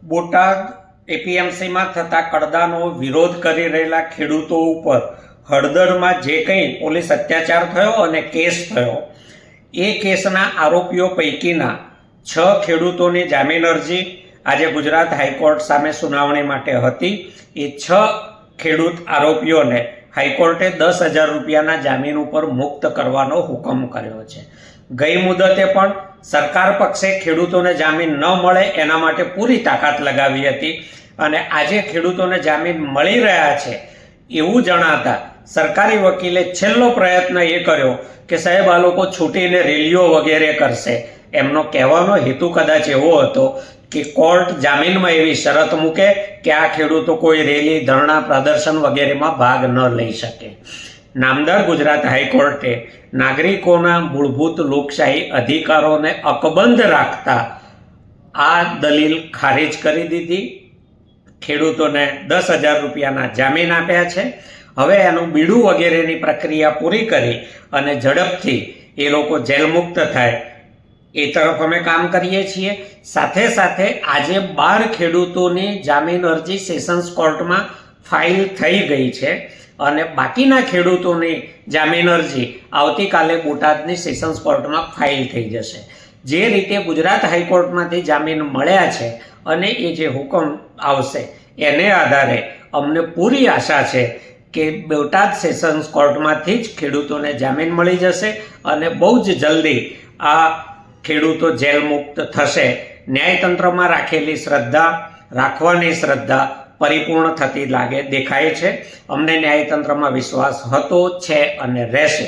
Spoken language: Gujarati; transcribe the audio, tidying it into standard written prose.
બોટાદ એપીએમસીમાં થતા કડદાનો વિરોધ કરી રહેલા ખેડૂતો ઉપર હળદરમાં જે કંઈ પોલીસ અત્યાચાર થયો અને કેસ થયો એ કેસના આરોપીઓ પૈકીના 6 ખેડૂતોની જામીન અરજી આજે ગુજરાત હાઈકોર્ટ સામે સુનાવણી માટે હતી। એ 6 ખેડૂત આરોપીઓને હાઈકોર્ટે 10,000 રૂપિયાના જામીન ઉપર મુક્ત કરવાનો હુકમ કર્યો છે। ગઈ મુદતે પણ સરકાર પક્ષે ખેડૂતોને જામીન ન મળે એના માટે પૂરી તાકાત લગાવી હતી અને આજે ખેડૂતોને જામીન મળી રહ્યા છે એવું જણાતા સરકારી વકીલે છેલ્લો પ્રયત્ન એ કર્યો કે સાહેબ આ લોકો છૂટીને રેલીઓ વગેરે કરશે। એમનો કહેવાનો હેતુ કદાચ એવો હતો કે કોર્ટ જામીનમાં એવી શરત મૂકે કે આ ખેડૂતો કોઈ રેલી ધરણા પ્રદર્શન વગેરેમાં ભાગ ન લઈ શકે। નામદાર ગુજરાત હાઈકોર્ટે નાગરિકોના મૂળભૂત લોકશાહી અધિકારોને અકબંધ રાખતા આ દલીલ ખારીજ કરી દીધી। ખેડૂતોને 10,000 રૂપિયાના જામીન આપ્યા છે। હવે એનું બીડું વગેરેની પ્રક્રિયા પૂરી કરી અને ઝડપથી એ લોકો જેલમુક્ત થાય એ તરફ અમે કામ કરીએ છીએ। સાથે સાથે આજે 12 ખેડૂતોની જામીન અરજી સેશન્સ કોર્ટમાં ફાઇલ થઈ ગઈ છે અને બાકીના ખેડૂતોની જામીન અરજી આવતીકાલે બોટાદની સેશન્સ કોર્ટમાં ફાઇલ થઈ જશે। જે રીતે ગુજરાત હાઈકોર્ટમાંથી જામીન મળ્યા છે અને એ જે હુકમ આવશે એને આધારે અમને પૂરી આશા છે કે બોટાદ સેશન્સ કોર્ટમાંથી જ ખેડૂતોને જામીન મળી જશે અને બહુ જ જલ્દી આ ખેડૂતો જેલ મુક્ત થશે। ન્યાયતંત્રમાં રાખેલી શ્રદ્ધા રાખવાની શ્રદ્ધા પરિપૂર્ણ થતી લાગે દેખાય છે। અમને ન્યાયતંત્રમાં વિશ્વાસ હતો, છે અને રહેશે।